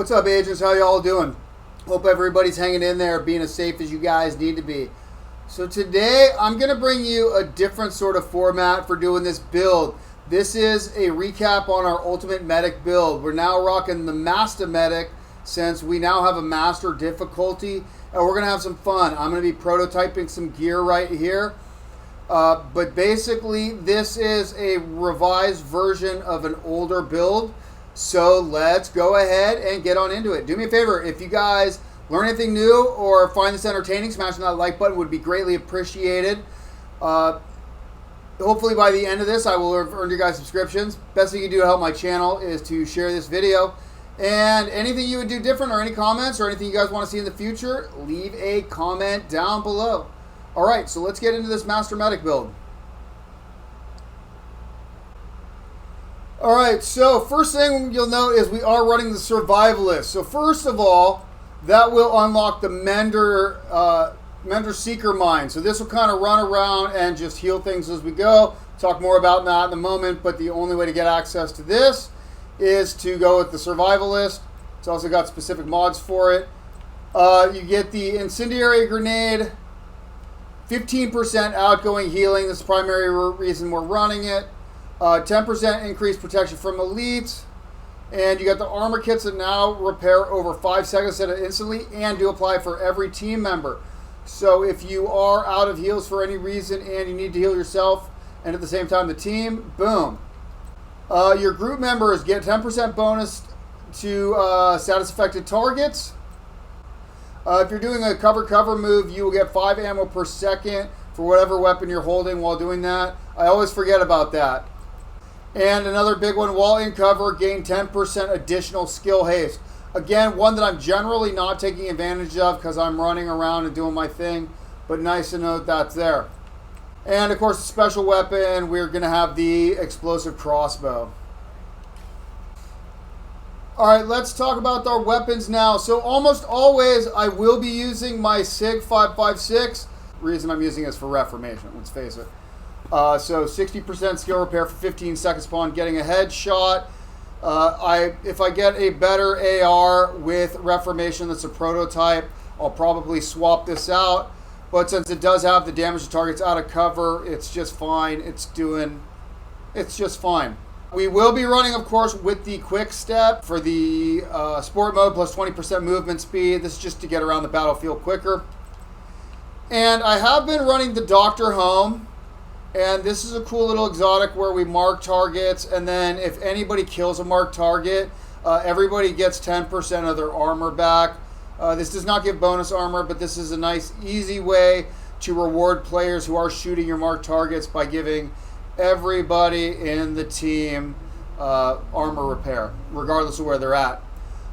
What's up, agents? How y'all doing? Hope everybody's hanging in there, being as safe as you guys need to be. So today, I'm going to bring you a different sort of format for doing this build. This is a recap on our Ultimate Medic build. We're now rocking the Master Medic since we now have a Master difficulty, and we're going to have some fun. I'm going to be prototyping some gear right here. But basically, this is a revised version of an older build. So let's go ahead and get on into it. Do me a favor, if you guys learn anything new or find this entertaining, smashing that like button would be greatly appreciated. Hopefully by the end of this, I will have earned you guys subscriptions. Best thing you can do to help my channel is to share this video. And anything you would do different, or any comments, or anything you guys want to see in the future, leave a comment down below. Alright, so let's get into this Master Medic build. Alright, so first thing you'll note is we are running the Survivalist. So first of all, that will unlock the Mender Seeker Mine. So this will kind of run around and just heal things as we go. Talk more about that in a moment, but the only way to get access to this is to go with the Survivalist. It's also got specific mods for it. You get the Incendiary Grenade, 15% outgoing healing. That's the primary reason we're running it. 10% increased protection from elites. And you got the armor kits that now repair over 5 seconds instead of instantly, and do apply for every team member. So if you are out of heals for any reason and you need to heal yourself and at the same time the team, boom. Your group members get 10% bonus to status affected targets. If you're doing a cover move, you will get 5 ammo per second for whatever weapon you're holding while doing that. I always forget about that. And another big one, while in cover, gain 10% additional skill haste. Again, one that I'm generally not taking advantage of because I'm running around and doing my thing, but nice to note that's there. And of course, the special weapon, we're going to have the explosive crossbow. Alright, let's talk about our weapons now. So almost always, I will be using my SIG 5.56. The reason I'm using it is for Reformation, let's face it. So 60% skill repair for 15 seconds upon getting a headshot. If I get a better AR with Reformation that's a prototype, I'll probably swap this out. But since it does have the damage to targets out of cover, it's just fine. It's just fine. We will be running, of course, with the quick step for the sport mode plus 20% movement speed. This is just to get around the battlefield quicker. And I have been running the Doctor Home. And this is a cool little exotic where we mark targets, and then if anybody kills a marked target, everybody gets 10% of their armor back. This does not give bonus armor, but this is a nice, easy way to reward players who are shooting your marked targets by giving everybody in the team armor repair, regardless of where they're at.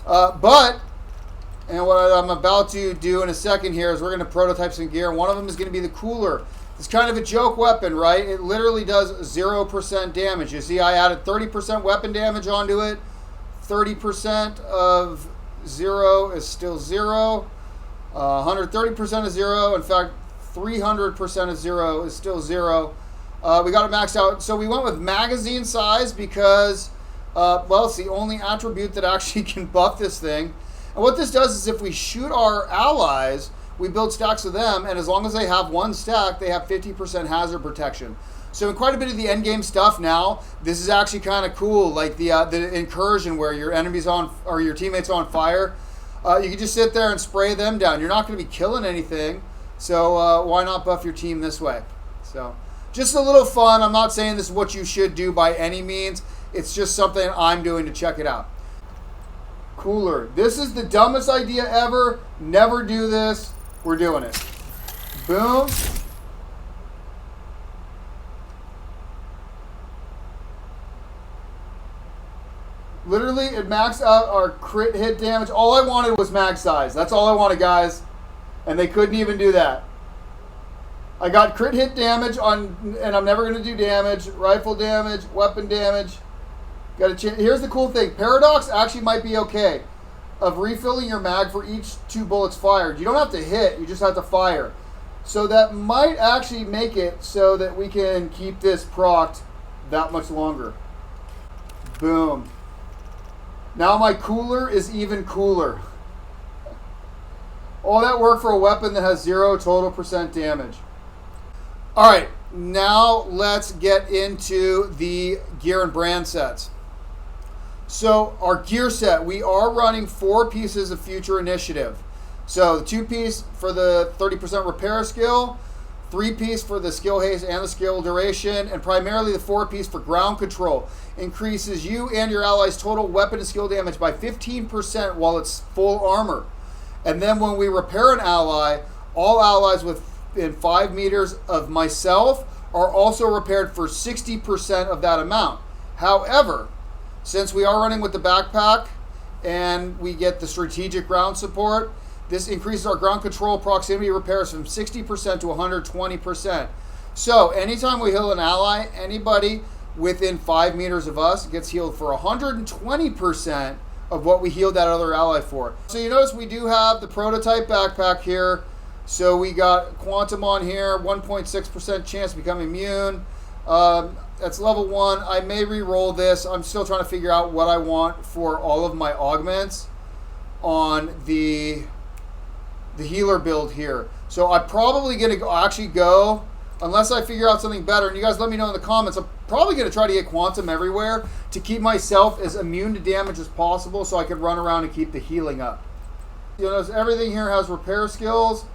And what I'm about to do in a second here is we're going to prototype some gear. One of them is going to be the cooler. It's kind of a joke weapon, right? It literally does 0% damage. You see, I added 30% weapon damage onto it. 30% of 0 is still 0. 130% is 0. In fact, 300% of 0 is still 0. We got it maxed out. So we went with magazine size because, well, it's the only attribute that actually can buff this thing. And what this does is if we shoot our allies, we build stacks of them, and as long as they have one stack, they have 50% hazard protection. So in quite a bit of the end game stuff now, this is actually kind of cool, like the Incursion where your enemies on, or your teammates on fire. You can just sit there and spray them down. You're not going to be killing anything, so why not buff your team this way? So just a little fun. I'm not saying this is what you should do by any means. It's just something I'm doing to check it out. Cooler. This is the dumbest idea ever. Never do this. We're doing it. Boom. Literally, it maxed out our crit hit damage. All I wanted was mag size. That's all I wanted, guys. And they couldn't even do that. I got crit hit damage on, and I'm never going to do damage. Rifle damage, weapon damage. Got a chance. Here's the cool thing. Paradox actually might be okay. Of refilling your mag for each 2 bullets fired. You don't have to hit, you just have to fire. So that might actually make it so that we can keep this procced that much longer. Boom. Now my cooler is even cooler. All that work for a weapon that has 0 total % damage. Alright, now let's get into the gear and brand sets. So our gear set, we are running 4 pieces of Future Initiative. So the 2-piece for the 30% repair skill, 3-piece for the skill haste and the skill duration, and primarily the 4-piece for ground control. Increases you and your allies' total weapon and skill damage by 15% while it's full armor. And then when we repair an ally, all allies within 5 meters of myself are also repaired for 60% of that amount. However, since we are running with the backpack and we get the strategic ground support, this increases our ground control proximity repairs from 60% to 120%. So anytime we heal an ally, anybody within 5 meters of us gets healed for 120% of what we healed that other ally for. So you notice we do have the prototype backpack here. So we got Quantum on here, 1.6% chance to become immune. That's level 1. I may re-roll this. I'm still trying to figure out what I want for all of my augments on the healer build here. So I'm probably going to actually go, unless I figure out something better, and you guys let me know in the comments, I'm probably going to try to get Quantum everywhere to keep myself as immune to damage as possible so I can run around and keep the healing up. You'll notice everything here has repair skills.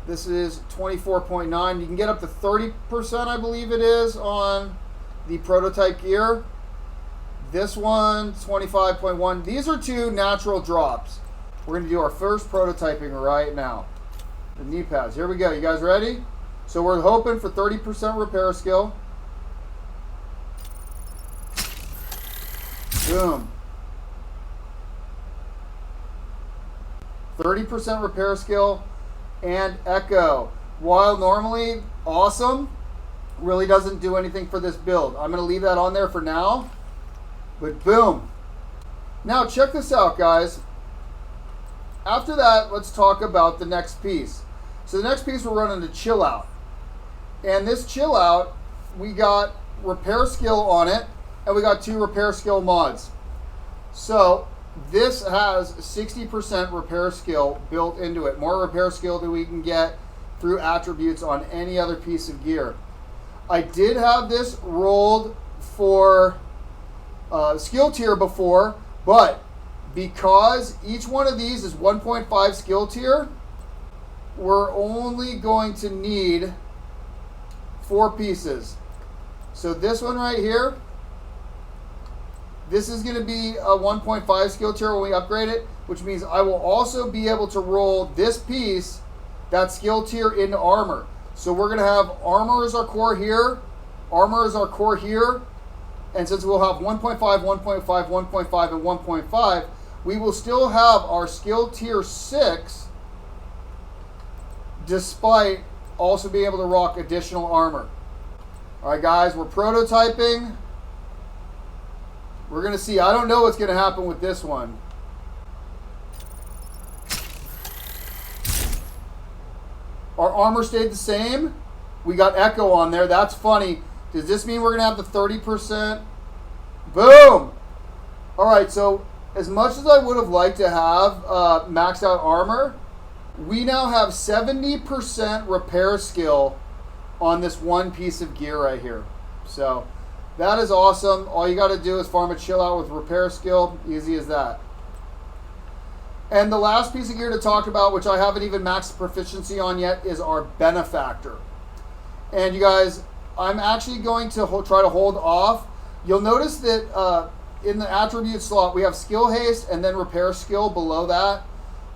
This is 24.9. You can get up to 30%, I believe it is, on the prototype gear. This one, 25.1. These are 2 natural drops. We're going to do our first prototyping right now. The knee pads. Here we go. You guys ready? So we're hoping for 30% repair skill. Boom. 30% repair skill and echo. While normally awesome, really doesn't do anything for this build. I'm going to leave that on there for now. But boom. Now check this out, guys. After that, let's talk about the next piece. So the next piece we're running to Chill Out. And this Chill Out, we got repair skill on it, and we got 2 repair skill mods. So this has 60% repair skill built into it. More repair skill than we can get through attributes on any other piece of gear. I did have this rolled for skill tier before, but because each one of these is 1.5 skill tier, we're only going to need 4 pieces. So this one right here, this is going to be a 1.5 skill tier when we upgrade it, which means I will also be able to roll this piece, that skill tier, into armor. So we're going to have armor as our core here, armor as our core here, and since we'll have 1.5, 1.5, 1.5, and 1.5, we will still have our skill tier 6 despite also being able to rock additional armor. Alright guys, we're prototyping. We're going to see. I don't know what's going to happen with this one. Our armor stayed the same. We got echo on there. That's funny. Does this mean we're going to have the 30%? Boom! Alright, so as much as I would have liked to have maxed out armor, we now have 70% repair skill on this one piece of gear right here. So that is awesome. All you got to do is farm a Chill Out with repair skill. Easy as that. And the last piece of gear to talk about, which I haven't even maxed proficiency on yet, is our Benefactor. And you guys, I'm actually going to try to hold off. You'll notice that in the attribute slot, we have skill haste and then repair skill below that.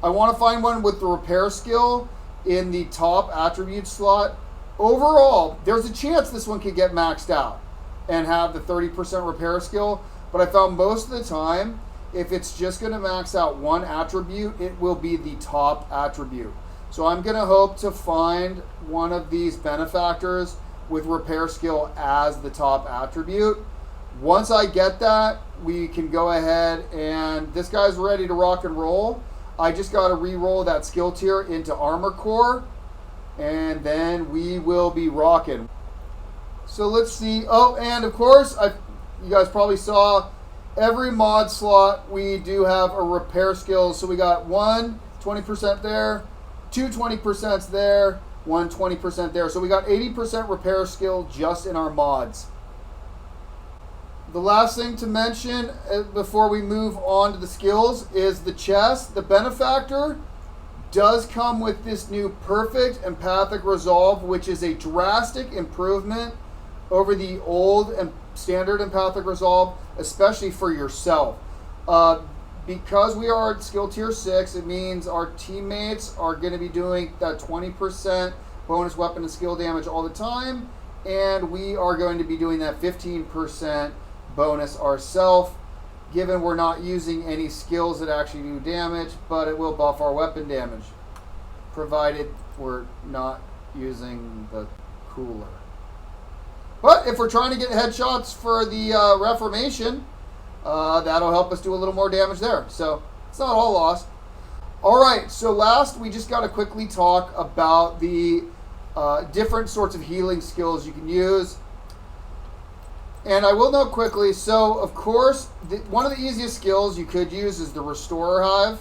I want to find one with the repair skill in the top attribute slot. Overall, there's a chance this one could get maxed out and have the 30% repair skill, but I found most of the time, if it's just going to max out one attribute, it will be the top attribute. So I'm going to hope to find one of these Benefactors with repair skill as the top attribute. Once I get that, we can go ahead and this guy's ready to rock and roll. I just got to re-roll that skill tier into armor core, and then we will be rocking. So let's see. Oh, and of course, you guys probably saw every mod slot, we do have a repair skill. So we got 20% there, 20% there, 20% there. So we got 80% repair skill just in our mods. The last thing to mention before we move on to the skills is the chest. The Benefactor does come with this new Perfect Empathic Resolve, which is a drastic improvement over the old and standard Empathic Resolve, especially for yourself. Because we are at skill tier 6, it means our teammates are going to be doing that 20% bonus weapon and skill damage all the time, and we are going to be doing that 15% bonus ourselves, given we're not using any skills that actually do damage, but it will buff our weapon damage, provided we're not using the cooler. But if we're trying to get headshots for the Reformation, that'll help us do a little more damage there. So it's not all lost. All right, so last we just got to quickly talk about the different sorts of healing skills you can use. And I will note quickly, so of course, one of the easiest skills you could use is the Restorer Hive.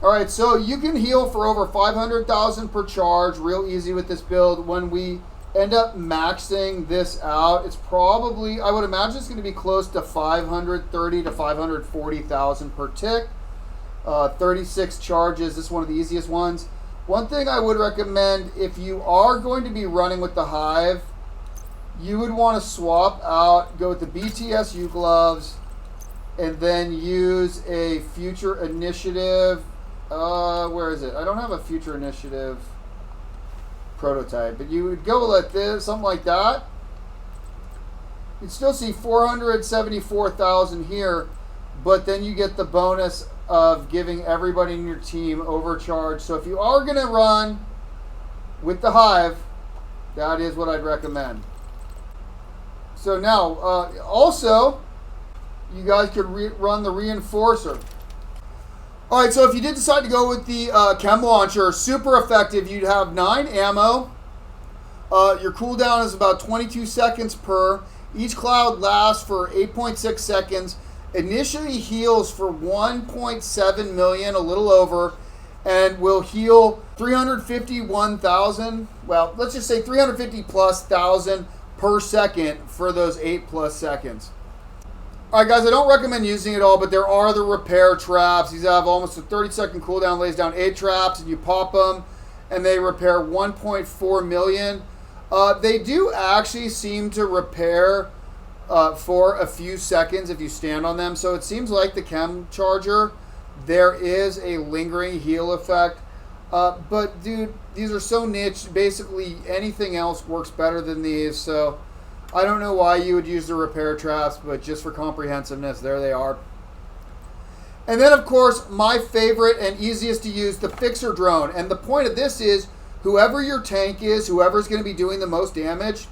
All right, so you can heal for over 500,000 per charge, real easy with this build. When we end up maxing this out, it's probably, I would imagine it's going to be close to 530 to 540,000 per tick. 36 charges, this is one of the easiest ones. One thing I would recommend, if you are going to be running with the Hive, you would want to swap out, go with the BTSU gloves, and then use a Future Initiative. Where is it? I don't have a Future Initiative prototype, but you would go like this, something like that. You'd still see 474,000 here, but then you get the bonus of giving everybody in your team overcharge. So if you are going to run with the Hive, that is what I'd recommend. So now, also, you guys could run the Reinforcer. All right, so if you did decide to go with the Chem Launcher, super effective. You'd have 9 ammo. Your cooldown is about 22 seconds per. Each cloud lasts for 8.6 seconds. Initially heals for 1.7 million, a little over, and will heal 351,000. Well, let's just say 350 plus thousand per second for those 8+ seconds. All right, guys, I don't recommend using it all, but there are the repair traps. These have almost a 30-second cooldown, lays down 8 traps, and you pop them, and they repair 1.4 million. They do actually seem to repair for a few seconds if you stand on them. So it seems like the Chem Charger, there is a lingering heal effect. But, dude, these are so niche. Basically, anything else works better than these. So I don't know why you would use the repair traps, but just for comprehensiveness, there they are. And then, of course, my favorite and easiest to use, the Fixer Drone. And the point of this is, whoever your tank is, whoever's going to be doing the most damage,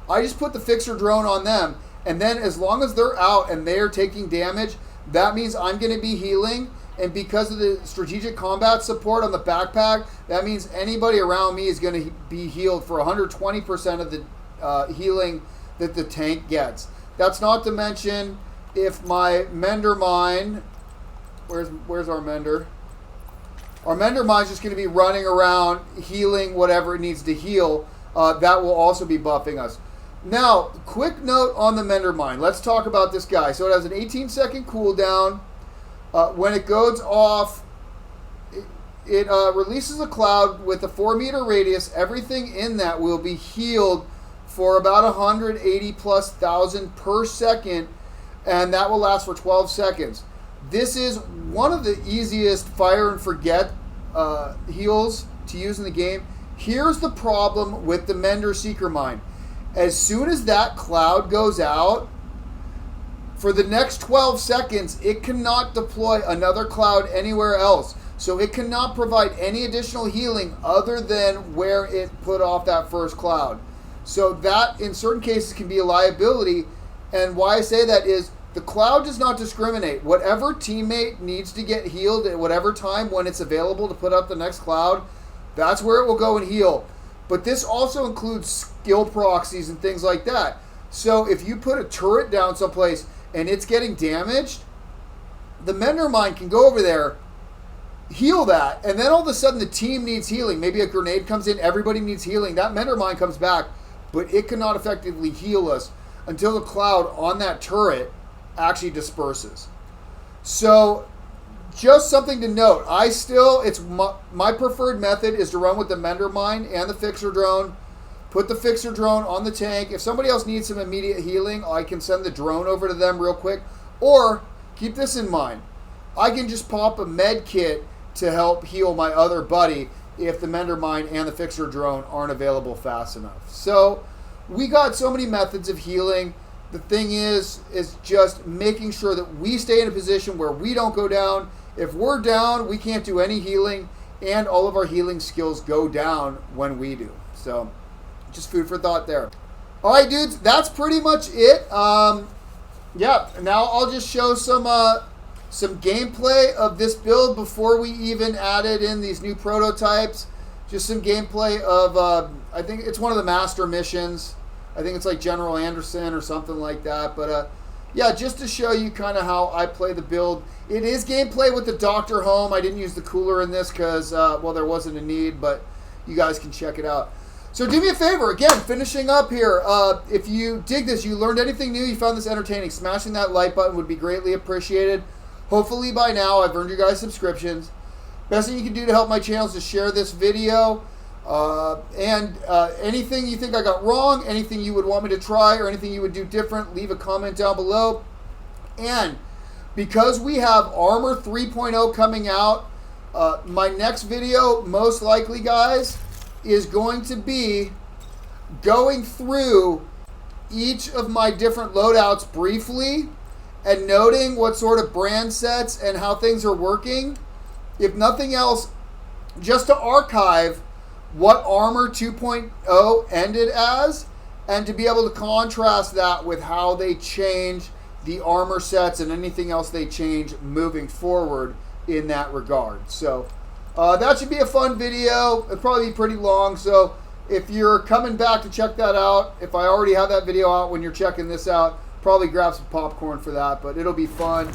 I just put the Fixer Drone on them. And then as long as they're out and they're taking damage, that means I'm going to be healing. And because of the strategic combat support on the backpack, that means anybody around me is going to be healed for 120% of the healing that the tank gets. That's not to mention if my Mender Mine, where's our Mender? Our Mender Mine's just going to be running around healing whatever it needs to heal. That will also be buffing us. Now, quick note on the Mender Mine. Let's talk about this guy. So it has an 18-second cooldown. When it goes off, it releases a cloud with a 4-meter radius. Everything in that will be healed for about 180,000+ per second, and that will last for 12 seconds. This is one of the easiest fire and forget heals to use in the game. Here's the problem with the Mender Seeker Mine. As soon as that cloud goes out, for the next 12 seconds, it cannot deploy another cloud anywhere else. So it cannot provide any additional healing other than where it put off that first cloud. So that, in certain cases, can be a liability. And why I say that is the cloud does not discriminate. Whatever teammate needs to get healed at whatever time when it's available to put up the next cloud, that's where it will go and heal. But this also includes skill proxies and things like that. So if you put a turret down someplace and it's getting damaged, the Mender Mine can go over there, heal that, and then all of a sudden the team needs healing. Maybe a grenade comes in, everybody needs healing. That Mender Mine comes back, but it cannot effectively heal us until the cloud on that turret actually disperses. So just something to note. My preferred method is to run with the Mender Mine and the Fixer Drone. Put the Fixer Drone on the tank. If somebody else needs some immediate healing, I can send the drone over to them real quick. Or, keep this in mind, I can just pop a med kit to help heal my other buddy if the Mender Mine and the Fixer Drone aren't available fast enough. So, we got so many methods of healing. The thing is just making sure that we stay in a position where we don't go down. If we're down, we can't do any healing, and all of our healing skills go down when we do. So, just food for thought there. All right, dudes, that's pretty much it. Yeah, now I'll just show some gameplay of this build before we even added in these new prototypes. Just some gameplay of, I think it's one of the master missions. I think it's like General Anderson or something like that. But yeah, just to show you kind of how I play the build. It is gameplay with the Doctor Home. I didn't use the cooler in this because, well, there wasn't a need, but you guys can check it out. So do me a favor, again, finishing up here. If you dig this, you learned anything new, you found this entertaining, smashing that like button would be greatly appreciated. Hopefully by now I've earned you guys subscriptions. Best thing you can do to help my channel is to share this video. And anything you think I got wrong, anything you would want me to try, or anything you would do different, leave a comment down below. And because we have Armor 3.0 coming out, my next video, most likely, guys, is going to be going through each of my different loadouts briefly and noting what sort of brand sets and how things are working. If nothing else, just to archive what Armor 2.0 ended as, and to be able to contrast that with how they change the armor sets and anything else they change moving forward in that regard. So that should be a fun video. It'll probably be pretty long, so if you're coming back to check that out, if I already have that video out when you're checking this out, probably grab some popcorn for that, but it'll be fun.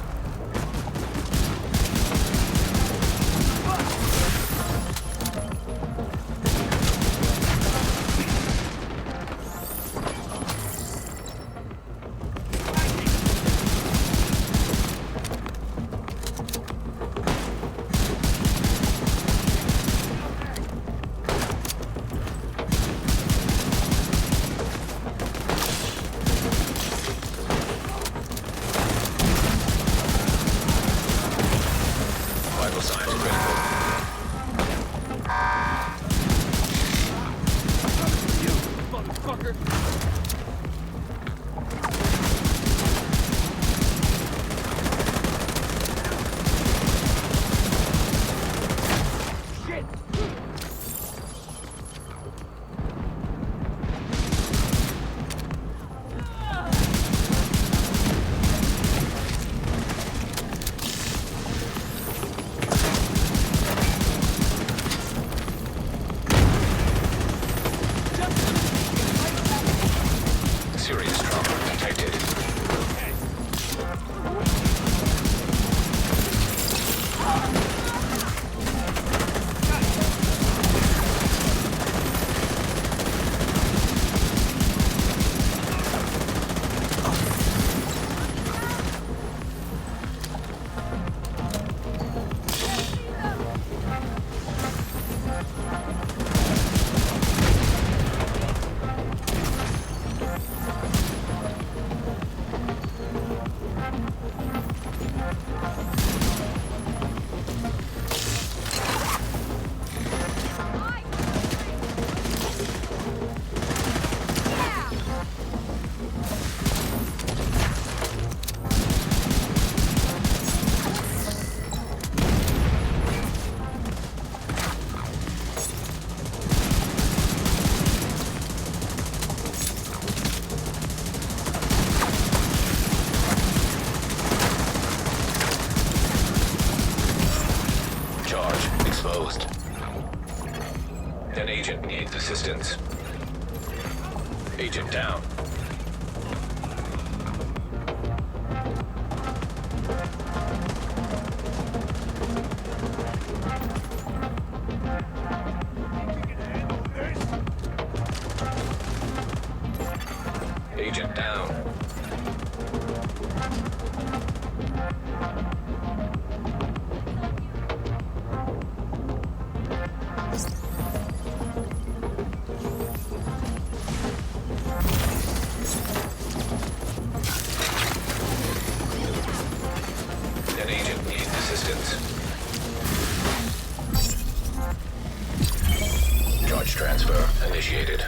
An agent needs assistance. Agent down. down. An agent needs assistance. Charge transfer initiated.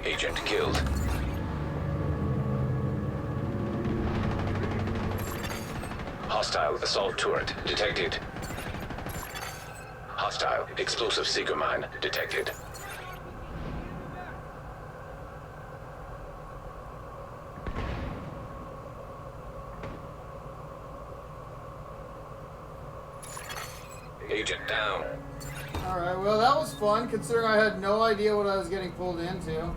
Agent killed. Hostile assault turret detected. Hostile explosive seeker mine detected. Agent down. Alright, well that was fun, considering I had no idea what I was getting pulled into.